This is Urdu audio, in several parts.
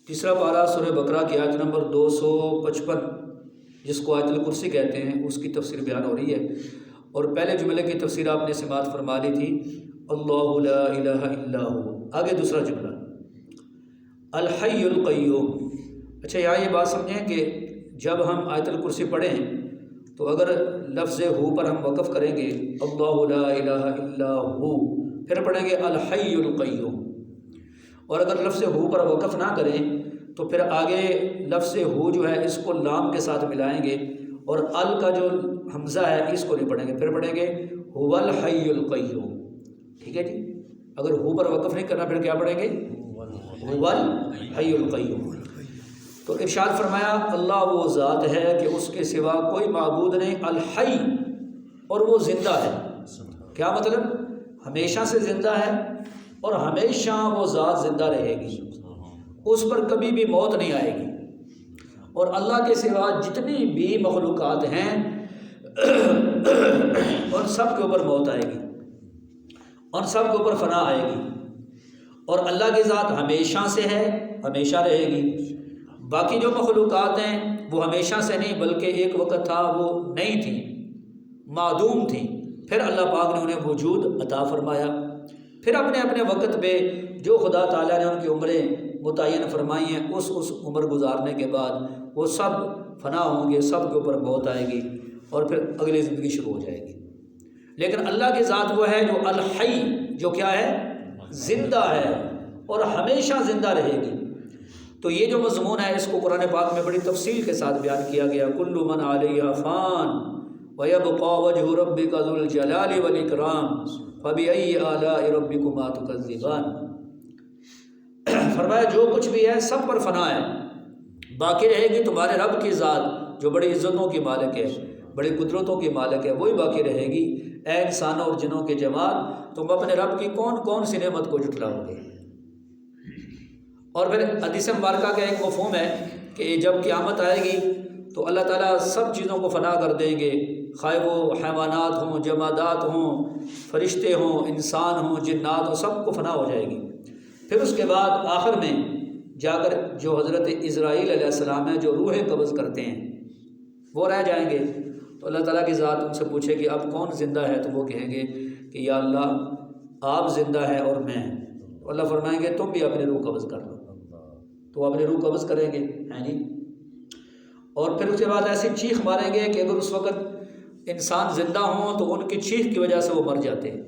تیسرا پارہ سورہ بقرہ کی آیت نمبر 255 جس کو آیت الکرسی کہتے ہیں اس کی تفسیر بیان ہو رہی ہے، اور پہلے جملے کی تفسیر آپ نے سماعت فرما لی تھی، اللہ لا الہ الا ہو۔ آگے دوسرا جملہ الحی القیوم۔ اچھا یہاں یہ بات سمجھیں کہ جب ہم آیت الکرسی پڑھیں تو اگر لفظ ہو پر ہم وقف کریں گے اللہ لا الہ الا ہو، پھر پڑھیں گے الحی القیوم، اور اگر لفظ ہو پر وقف نہ کریں تو پھر آگے لفظ ہو جو ہے اس کو لام کے ساتھ ملائیں گے، اور ال کا جو حمزہ ہے اس کو نہیں پڑھیں گے، پھر پڑھیں گے هو الحی القیوم۔ ٹھیک ہے جی، اگر ہو پر وقف نہیں کرنا پھر کیا پڑھیں گے هو الحی القیوم۔ تو ارشاد فرمایا اللہ وہ ذات ہے کہ اس کے سوا کوئی معبود نہیں، الحی، اور وہ زندہ ہے۔ کیا مطلب؟ ہمیشہ سے زندہ ہے اور ہمیشہ وہ ذات زندہ رہے گی، اس پر کبھی بھی موت نہیں آئے گی، اور اللہ کے سوا جتنی بھی مخلوقات ہیں ان سب کے اوپر موت آئے گی، ان سب کے اوپر فنا آئے گی، اور اللہ کی ذات ہمیشہ سے ہے، ہمیشہ رہے گی۔ باقی جو مخلوقات ہیں وہ ہمیشہ سے نہیں بلکہ ایک وقت تھا وہ نہیں تھی، معدوم تھی، پھر اللہ پاک نے انہیں وجود عطا فرمایا، پھر اپنے اپنے وقت پہ جو خدا تعالیٰ نے ان کی عمریں متعین فرمائی ہیں اس عمر گزارنے کے بعد وہ سب فنا ہوں گے، سب کے اوپر موت آئے گی، اور پھر اگلی زندگی شروع ہو جائے گی۔ لیکن اللہ کی ذات وہ ہے جو الحی، جو کیا ہے؟ زندہ ہے اور ہمیشہ زندہ رہے گی۔ تو یہ جو مضمون ہے اس کو قرآن پاک میں بڑی تفصیل کے ساتھ بیان کیا گیا، کل من علیہا فان ویبقى وجہ ربک ذو الجلال والاکرام فبأی آلاء ربکما تکذبان۔ فرمایا جو کچھ بھی ہے سب پر فنا ہے، باقی رہے گی تمہارے رب کی ذات جو بڑی عزتوں کی مالک ہے، بڑی قدرتوں کی مالک ہے، وہی باقی رہے گی۔ اے انسانوں اور جنوں کے جماعت، تم اپنے رب کی کون کون سی نعمت کو جھٹلاؤ گے؟ اور پھر حدیث مبارکہ کا ایک مفہوم ہے کہ جب قیامت آئے گی تو اللہ تعالیٰ سب چیزوں کو فنا کر دیں گے، خواہ وہ حیوانات ہوں، جمادات ہوں، فرشتے ہوں، انسان ہوں، جنات ہوں، سب کو فنا ہو جائے گی۔ پھر اس کے بعد آخر میں جا کر جو حضرت اسرائیل علیہ السلام ہے جو روح قبض کرتے ہیں وہ رہ جائیں گے، تو اللہ تعالیٰ کی ذات ان سے پوچھے کہ اب کون زندہ ہے؟ تو وہ کہیں گے کہ یا اللہ آپ زندہ ہے اور میں، تو اللہ فرمائیں گے تم بھی اپنی روح قبض کر لو، تو وہ اپنی روح قبض کریں گے، ہیں جی۔ اور پھر اس کے بعد ایسی چیخ ماریں گے کہ اگر اس وقت انسان زندہ ہوں تو ان کی چیخ کی وجہ سے وہ مر جاتے ہیں،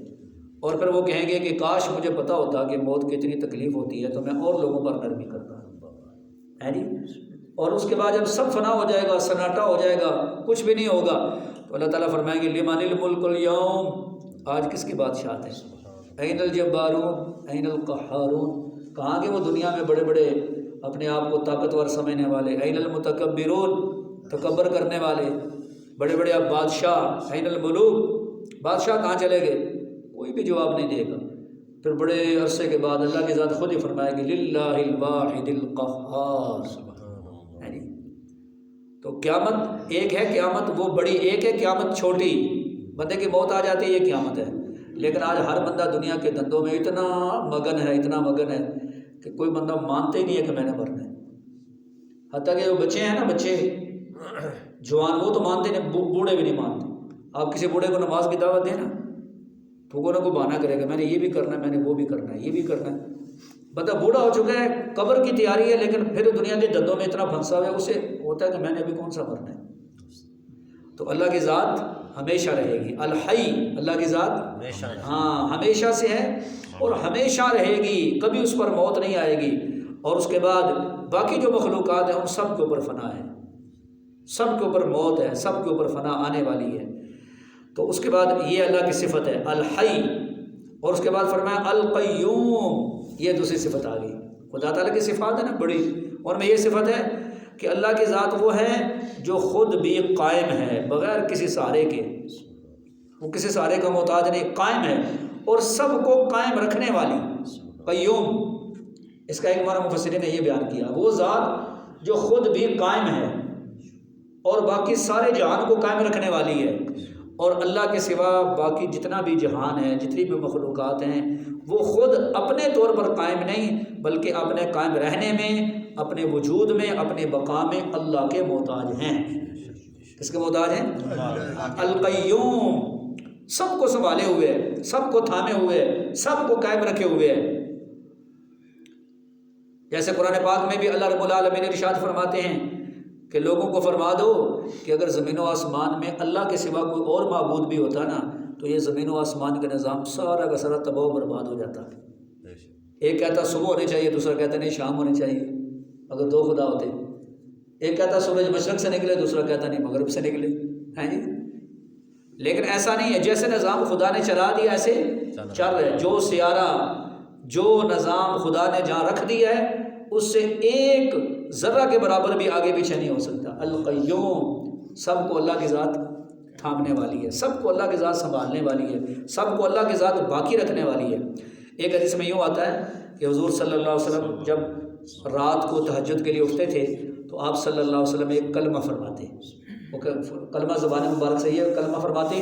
اور پھر وہ کہیں گے کہ کاش مجھے پتہ ہوتا کہ موت کی اتنی تکلیف ہوتی ہے تو میں اور لوگوں پر نرمی کرتا، ہے جی۔ اور اس کے بعد جب سب فنا ہو جائے گا، سناٹا ہو جائے گا، کچھ بھی نہیں ہوگا، تو اللہ تعالیٰ فرمائیں گے لمن الملک اليوم، آج کس کی بادشاہت ہے؟ این الجبارون این القہارون، کہاں کہ وہ دنیا میں بڑے بڑے اپنے آپ کو طاقتور سمجھنے والے، این المتکبرون، تکبر کرنے والے، بڑے بڑے اب بادشاہ، این الملوک، بادشاہ کہاں چلے گئے؟ کوئی بھی جواب نہیں دے گا۔ پھر بڑے عرصے کے بعد اللہ کی ذات خود ہی فرمائے گی للہ الواحد القہار، ہے جی۔ تو قیامت ایک ہے، قیامت وہ بڑی ایک ہے، قیامت چھوٹی، بندے کی موت آ جاتی ہے یہ قیامت ہے، لیکن آج ہر بندہ دنیا کے دندوں میں اتنا مگن ہے، اتنا مگن ہے کہ کوئی بندہ مانتے ہی نہیں ہے کہ میں نے مرنا ہے۔ حتیٰ کہ جو بچے ہیں نا، بچے جوان، وہ تو مانتے نہیں، بوڑھے بھی نہیں مانتے۔ آپ کسی بوڑھے کو نماز کی دعوت دیں نا تو وہ نہ کوئی بہانہ کرے گا، میں نے یہ بھی کرنا ہے، میں نے وہ بھی کرنا ہے، یہ بھی کرنا ہے۔ بندہ بوڑھا ہو چکا ہے، قبر کی تیاری ہے، لیکن پھر دنیا کے دندوں میں اتنا پھنسا ہوا ہے، اسے ہوتا ہے کہ میں نے ابھی کون سا مرنا ہے۔ تو اللہ کی ذات ہمیشہ رہے گی، الحی، اللہ کی ذات ہاں ہمیشہ سے ہے اور ہمیشہ رہے گی، کبھی اس پر موت نہیں آئے گی۔ اور اس کے بعد باقی جو مخلوقات ہیں ان سب کے اوپر فنا ہے، سب کے اوپر موت ہے، سب کے اوپر فنا آنے والی ہے۔ تو اس کے بعد یہ اللہ کی صفت ہے الحی، اور اس کے بعد فرمایا القیوم، یہ دوسری صفت آ گئی۔ خدا تعالیٰ کی صفات ہے نا بڑی، اور میں یہ صفت ہے کہ اللہ کی ذات وہ ہے جو خود بھی قائم ہے بغیر کسی سہارے کے، وہ کسی سہارے کا محتاج نہیں، قائم ہے اور سب کو قائم رکھنے والی، قیوم۔ اس کا ایک معنی مفسرین نے یہ بیان کیا، وہ ذات جو خود بھی قائم ہے اور باقی سارے جہان کو قائم رکھنے والی ہے، اور اللہ کے سوا باقی جتنا بھی جہان ہے، جتنی بھی مخلوقات ہیں، وہ خود اپنے طور پر قائم نہیں بلکہ اپنے قائم رہنے میں اپنے وجود میں، اپنے بقا میں اللہ کے محتاج ہیں۔ کس کے محتاج ہیں؟ القیوم، سب کو سنبھالے ہوئے ہے، سب کو تھامے ہوئے ہے، سب کو قائم رکھے ہوئے ہے۔ جیسے قرآن پاک میں بھی اللہ رب العالمین ارشاد فرماتے ہیں کہ لوگوں کو فرما دو کہ اگر زمین و آسمان میں اللہ کے سوا کوئی اور معبود بھی ہوتا نا تو یہ زمین و آسمان کا نظام سارا کا سارا تباہ و برباد ہو جاتا۔ ایک کہتا صبح ہونی چاہیے، دوسرا کہتا نہیں شام ہونی چاہیے، اگر دو خدا ہوتے۔ ایک کہتا سورج مشرق سے نکلے، دوسرا کہتا نہیں مغرب سے نکلے، ہیں جی۔ لیکن ایسا نہیں ہے، جیسے نظام خدا نے چلا دیا ایسے چل رہے۔ جو سیارہ، جو نظام خدا نے جہاں رکھ دیا ہے اس سے ایک ذرہ کے برابر بھی آگے پیچھے نہیں ہو سکتا۔ القیوم، سب کو اللہ کی ذات تھامنے والی ہے، سب کو اللہ کی ذات سنبھالنے والی ہے، سب کو اللہ کی ذات باقی رکھنے والی ہے۔ ایک حدیث میں یوں آتا ہے کہ حضور صلی اللہ علیہ وسلم جب رات کو تہجد کے لیے اٹھتے تھے تو آپ صلی اللہ علیہ وسلم ایک کلمہ فرماتے، وہ کلمہ زبان مبارک سے یہ کلمہ فرماتے،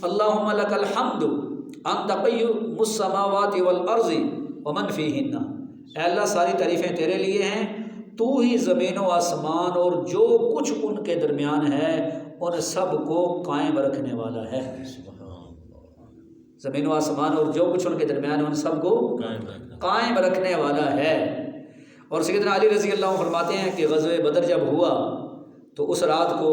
اللہم لک الحمد انت قیوم السماوات والارض ومن فیہن۔ اے اللہ ساری تعریفیں تیرے لیے ہیں، تو ہی زمین و آسمان اور جو کچھ ان کے درمیان ہے ان سب کو قائم رکھنے والا ہے۔ زمین و آسمان اور جو کچھ ان کے درمیان ہے ان سب کو قائم رکھنے والا ہے۔ اور سیدنا علی رضی اللہ عنہ فرماتے ہیں کہ غزوہ بدر جب ہوا تو اس رات کو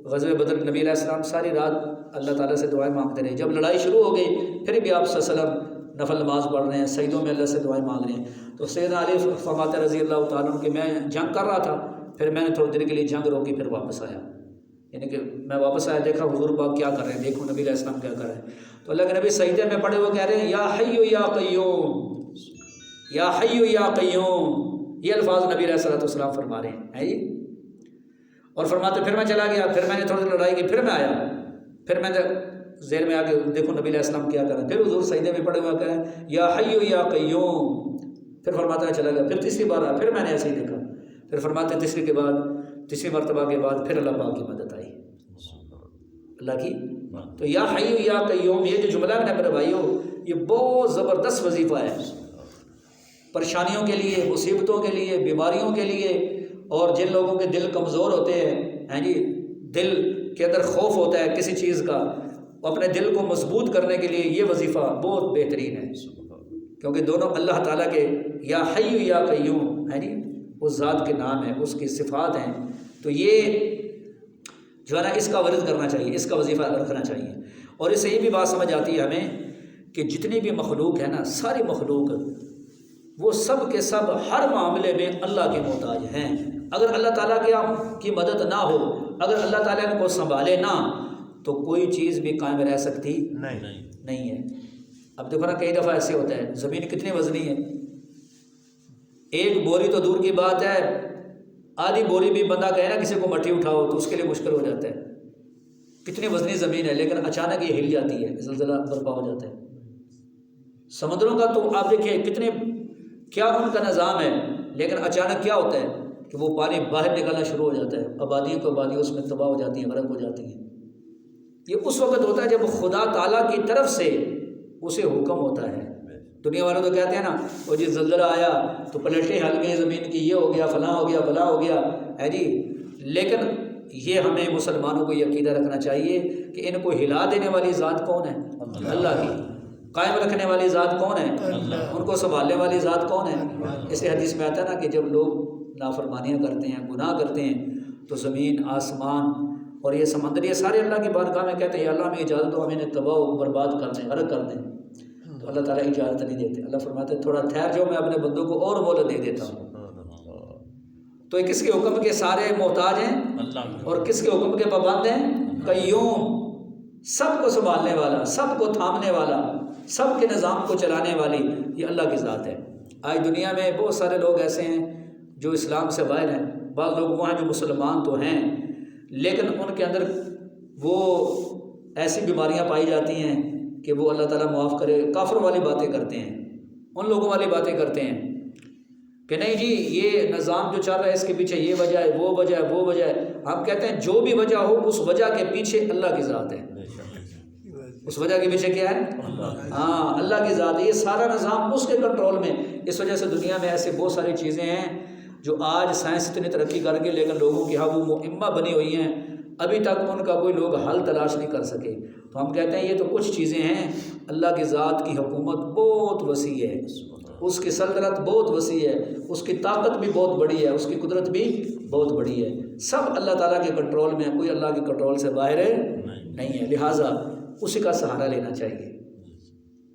غزوہ بدر نبی علیہ السلام ساری رات اللہ تعالیٰ سے دعائیں مانگتے رہے۔ جب لڑائی شروع ہو گئی پھر بھی آپ صلی اللہ علیہ وسلم نفل نماز پڑھ رہے ہیں، سجدوں میں اللہ سے دعائیں مانگ رہے ہیں۔ تو سیدنا علی فرماتے رضی اللہ تعالیٰ عنہ کہ میں جنگ کر رہا تھا، پھر میں نے تھوڑی دیر کے لیے جنگ روکی، پھر واپس آیا، یعنی کہ میں واپس آیا، دیکھا حضور پاک کیا کر رہے ہیں، دیکھو نبی علیہ السلام کیا کر رہے ہیں۔ تو اللہ کے نبی سجدے میں پڑے ہوئے کہہ رہے ہیں یا حی یا قیوم، یا حی یا قیوم، یہ الفاظ نبی علیہ السلام فرما رہے ہیں جی۔ اور فرماتے پھر میں چلا گیا، پھر میں نے تھوڑی دیر لڑائی کی، پھر میں آیا، پھر میں ذہن میں آ کے دیکھو نبی علیہ السلام کیا کر رہے ہیں، پھر حضور سجدے میں پڑے ہوئے کہہ رہے ہیں یا حی یا قیوم، پھر فرماتا ہے چلا گیا، پھر تیسری بار آیا، پھر میں نے ایسے ہی دیکھا، پھر فرماتے تیسری مرتبہ کے بعد پھر اللہ پاک کی مدد آئی، اللہ کی۔ تو یا حی یا قیوم یہ جو جملہ ہے میرے بھائیو یہ بہت زبردست وظیفہ ہے، پریشانیوں کے لیے، مصیبتوں کے لیے، بیماریوں کے لیے، اور جن لوگوں کے دل کمزور ہوتے ہیں جی، دل کے اندر خوف ہوتا ہے کسی چیز کا، اپنے دل کو مضبوط کرنے کے لیے یہ وظیفہ بہت بہترین ہے، کیونکہ دونوں اللہ تعالیٰ کے یا حی یا قیوم ہے جی، اس ذات کے نام ہے، اس کی صفات ہیں۔ تو یہ جو ہے نا اس کا ورد کرنا چاہیے، اس کا وظیفہ رکھنا چاہیے۔ اور اس سے یہ بھی بات سمجھ آتی ہے ہمیں کہ جتنی بھی مخلوق ہے نا، ساری مخلوق وہ سب کے سب ہر معاملے میں اللہ کے محتاج ہیں۔ اگر اللہ تعالیٰ کی مدد نہ ہو، اگر اللہ تعالیٰ ان کو سنبھالے نہ تو کوئی چیز بھی قائم رہ سکتی نہیں ہے۔ اب دیکھو نا کئی دفعہ ایسے ہوتا ہے، زمین کتنی وزنی ہے، ایک بوری تو دور کی بات ہے، آدھی بوری بھی بندہ کہے نا کسی کو مٹی اٹھاؤ تو اس کے لیے مشکل ہو جاتا ہے، کتنی وزنی زمین ہے، لیکن اچانک یہ ہل جاتی ہے، زلزلہ برپا ہو جاتا ہے۔ سمندروں کا تو آپ دیکھیں کتنے کیا ان کا نظام ہے، لیکن اچانک کیا ہوتا ہے کہ وہ پانی باہر نکلنا شروع ہو جاتا ہے، آبادیوں اس میں تباہ ہو جاتی ہیں، غرق ہو جاتی ہیں۔ یہ اس وقت ہوتا ہے جب خدا تعالیٰ کی طرف سے اسے حکم ہوتا ہے۔ دنیا والے تو کہتے ہیں نا وہ جی زلزلہ آیا تو پلیٹیں ہل گئی زمین کی، یہ ہو گیا، فلاں ہو گیا، فلاں ہو گیا ہے جی، لیکن یہ ہمیں مسلمانوں کو یہ عقیدہ رکھنا چاہیے کہ ان کو ہلا دینے والی ذات کون ہے؟ اللہ کی۔ قائم رکھنے والی ذات کون ہے؟ ان کو سنبھالنے والی ذات کون ہے؟ اس حدیث میں آتا ہے نا کہ جب لوگ نافرمانیاں کرتے ہیں، گناہ کرتے ہیں، تو زمین، آسمان اور یہ سمندر یہ سارے اللہ کی بارگاہ میں کہتے ہیں یا اللہ ہمیں اجازت دو، ہمیں انہیں تباہ و برباد کر دیں، غرق کر دیں۔ تو اللہ تعالیٰ اجازت نہیں دیتے، اللہ فرماتے ہیں تھوڑا ٹھہر جاؤ، میں اپنے بندوں کو اور مہلت دے دیتا ہوں۔ تو یہ کس کے حکم کے سارے محتاج ہیں اور کس کے حکم کے پابند ہیں؟ قیوم، سب کو سنبھالنے والا، سب کو تھامنے والا، سب کے نظام کو چلانے والی یہ اللہ کی ذات ہے۔ آج دنیا میں بہت سارے لوگ ایسے ہیں جو اسلام سے باہر ہیں، بعض لوگ وہ ہیں جو مسلمان تو ہیں لیکن ان کے اندر وہ ایسی بیماریاں پائی جاتی ہیں کہ وہ اللہ تعالیٰ معاف کرے کافر والی باتیں کرتے ہیں، ان لوگوں والی باتیں کرتے ہیں کہ نہیں جی یہ نظام جو چل رہا ہے اس کے پیچھے یہ وجہ ہے، وہ وجہ ہے، وہ وجہ ہے۔ ہم کہتے ہیں جو بھی وجہ ہو اس وجہ کے پیچھے اللہ کی ذات ہے، اس وجہ کے پیچھے کیا ہے؟ ہاں اللہ کی ذات ہے، یہ سارا نظام اس کے کنٹرول میں۔ اس وجہ سے دنیا میں ایسے بہت ساری چیزیں ہیں جو آج سائنس اتنی ترقی کر کے لیکن لوگوں کی ہاں وہ مہمہ بنی ہوئی ہیں، ابھی تک ان کا کوئی لوگ حل تلاش نہیں کر سکے۔ تو ہم کہتے ہیں یہ تو کچھ چیزیں ہیں، اللہ کی ذات کی حکومت بہت وسیع ہے، اس کی سلطنت بہت وسیع ہے، اس کی طاقت بھی بہت بڑی ہے، اس کی قدرت بھی بہت بڑی ہے، سب اللہ تعالیٰ کے کنٹرول میں ہے، کوئی اللہ کے کنٹرول سے باہر نہیں ہے، لہٰذا اسی کا سہارا لینا چاہیے،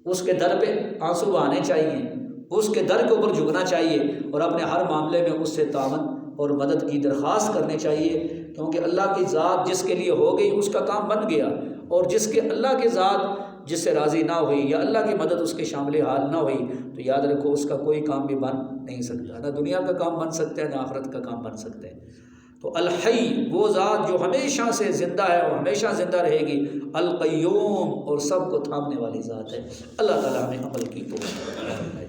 اس کے در پہ آنسو بہانے چاہیے، اس کے در کے اوپر جھکنا چاہیے اور اپنے ہر معاملے میں اس سے تعاون اور مدد کی درخواست کرنی چاہیے، کیونکہ اللہ کی ذات جس کے لیے ہو گئی اس کا کام بن گیا، اور جس کے اللہ کی ذات جس سے راضی نہ ہوئی یا اللہ کی مدد اس کے شامل حال نہ ہوئی تو یاد رکھو اس کا کوئی کام بھی بن نہیں سکتا، نہ دنیا کا کام بن سکتا ہے نہ آخرت کا کام بن سکتا ہے۔ تو الحی وہ ذات جو ہمیشہ سے زندہ ہے اور ہمیشہ زندہ رہے گی، القیوم اور سب کو تھامنے والی ذات ہے۔ اللہ تعالیٰ ہمیں عمل کی توفیق عطا فرمائے۔